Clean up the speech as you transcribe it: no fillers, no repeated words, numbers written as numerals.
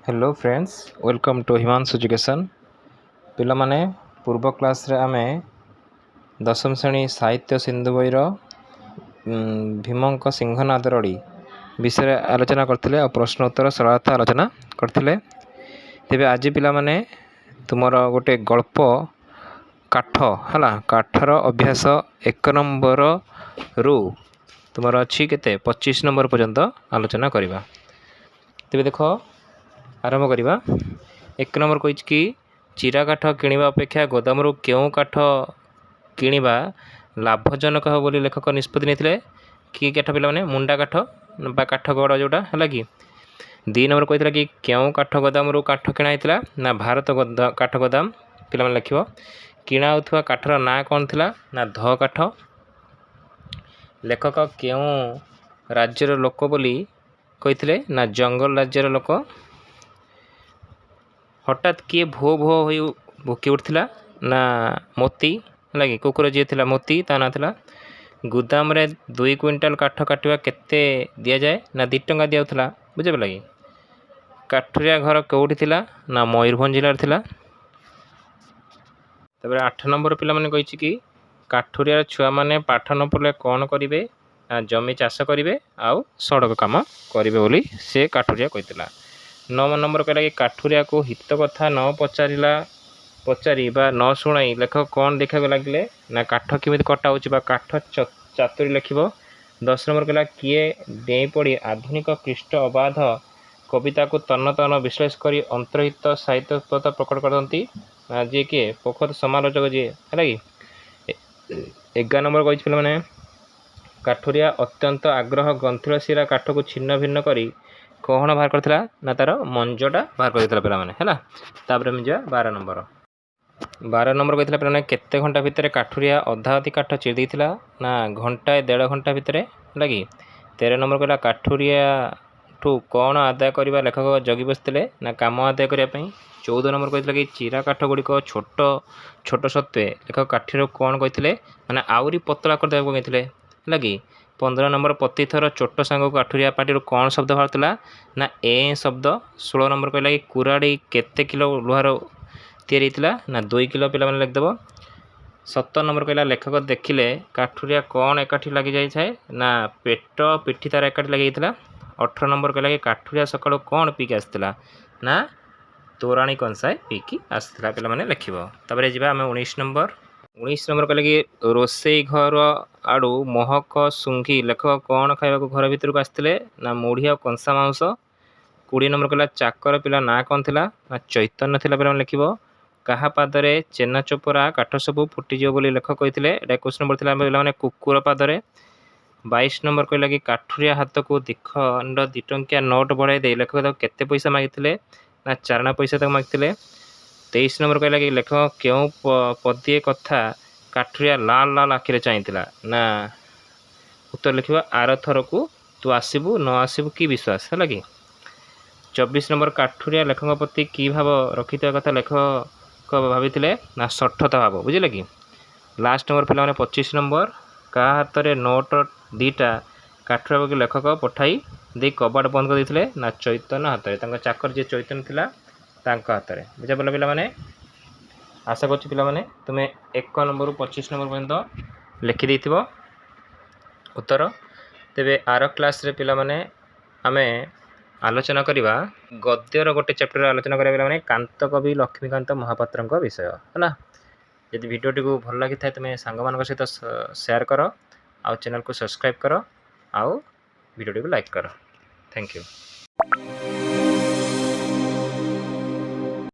Hello friends welcome to Himanshu education पिला माने पूर्व क्लास रे आमे दशम श्रेणी साहित्य सिंधु बईर भीमंक सिंहनाद रड़ी विषय आलोचना करथिले और प्रश्न उत्तर सरलता आलोचना करथिले। तेबे आज पिला माने तुमर गोटे गल्प काठ हला काठर अभ्यास 1 नंबर रु तुमर अछि केते 25 नंबर पर्यंत आलोचना करिबा। तेबे देखो आरंभ करवा। 1 नंबर कही कि चिरा काठ किणवा अपेक्षा गोदामरू क्यों काठ किणवा लाभजनक हो बोली लेखक निष्पत्ति नहीं कि काठ पिला माने मुंडा काठ बा काठ गड़ जोटा है कि 2 नंबर कही कि क्यों काठ गोदामरू काठ किणा होता ना भारत काठ गोदाम पिला माने लिखिबो। किणा होथुवा काठर ना कौन थिला ना ध काठ। लेखक क्यों राज्यर लोक बोली कही ना जंगल राज्यर लोक। हठात किए भो भो हो भुकी उठला ना मोती लगे कुकुर जी थिला मोती ता ना थिला। गुदाम रे 2 क्विंटाल काठ काटिवा केते दिया जाए ना 2 टंका दियाउथला बुझे लगे। काठरिया घर कौटी थिला ना मयूरभंज जिला थिला। तबरे 8 नंबर पिला माने कहिछि कि काठरिया छुआ माने पाठ न पढ़ले कौन करिवे ना जमी चाष करिवे आउ सड़क काम करिवे बोली से काठरिया कहितला। 9 नंबर कहला कि काठुरिया को हित कथा न पचारि बा न शुणाई लेखक कौन देखा लगे ना काठ केमी कटा हो काठ चातुरी लिखिबो। 10 नंबर कहला किए डेई पड़ी आधुनिक कृष्ट अबाध कविता को तन्न तन्न विश्लेष कर अंतर्हित साहित्य प्रकट करती जी किए पोखर समालोचक जी है कि। 11 नंबर कही पे मैंने काठुरिया अत्यंत आग्रह ग्रंथिल शिरा काठ को छिन्न भिन्न करी कौन बाहर करथिला ना तार मंजटा बाहर करथिला पिला माने हैला। तापर हम जा 12 नंबर 12 नंबर कहितला पिला माने केते घंटा भितर काठुरिया अधा अधि काठ चिर देथिला ना घंटा 1.5 घंटा भितर लगी। 13 नंबर कहला काठुरिया ठू कौन आदाय करबा लेखक जगी बसथिले ना काम आदाय करिया पई। 14 नंबर कहितला कि चिरा काठ गुडी को छोट छोट सत्वे लेखक काठिरो कौन कहितले माने आउरी पतला कर देबो कहितले लगी। 15 नंबर प्रति थर चोट सांग काठुरिया पार्टी कौन शब्द बाहर ना ए शब्द। 16 नंबर कहला कि कुराड़ी केते किलो लुहार तैयारी ना 2 किलो पिला माने लिखदेव। 17 नंबर कहला लेखक देखिले काठुरिया कौन एकाठी लगी जाए ना पेट पिठी तार एकाठी लगी जाइथिला। 18 नंबर कहला कि काठुरिया सकाळु कौन पीकी आसथिला ना तोराणी कंसाए पीकी आसथिला पिला माने लिखिबो। तबरे जिबा हमें 19 नंबर कहले कि रोसई घर आड़ू महक सुंघी लेखक कौन खाइबा घर भीतर को आसथिले ना मुढ़ी और कंसा मांस। 20 नंबर कहला चाकर पिला ना कौन थिला ना चैतन्य थिला पिला लिखिबो। कहा पादरे चेना चोपरा काठ सबू फुटीजियो बोली लेखक कहिथिले। 21 नंबर थिला पिला माने कुकुर पादरे। 22 नंबर कहला कि काठुरिया हाथ को दिखंड 2 टंकिया नोट बढ़ाई दे लेखक केते पैसा मागिथिले ना 4 पैसा तक मागिथिले। 23 नंबर कहला कि लेखक क्यों पदिए कथा काठुरिया लाल लाल आखिरे चाहिला ना उत्तर लिखिबा आर थर को तू आसबू न आसबू कि विश्वास है कि। 24 नंबर काठुरिया लेखक प्रति कि भाव रखि कथा लेखक भाभी ना सठता भाव बुझे कि। लास्ट नंबर पिला 25 नंबर का हाथ में नोट 2टा काठुरिया को लेखक पठाई दे कबाट बंद कर देते ना चैतन्य हाथ में चाकर जी चैतन्य थिला तांका हाथ में बुझा पड़ा पिला माने। आशा करछि पिला माने तुमे 1 नंबर 25 नंबर पर्यंत लिखि देथिबो उत्तर। तेबे आर क्लास रे पिला माने आमे आलोचना करिबा गद्यर गोटे चैप्टर आलोचना करिबा पिला माने कांत कवि लक्ष्मीकांत महापात्रଙ୍କ विषय हला। यदि वीडियोटी को भल लगी थाए तुमे सांग मान सहित शेयर कर आ चैनल को सब्सक्राइब कर आ वीडियोटी को लाइक कर। Thank you.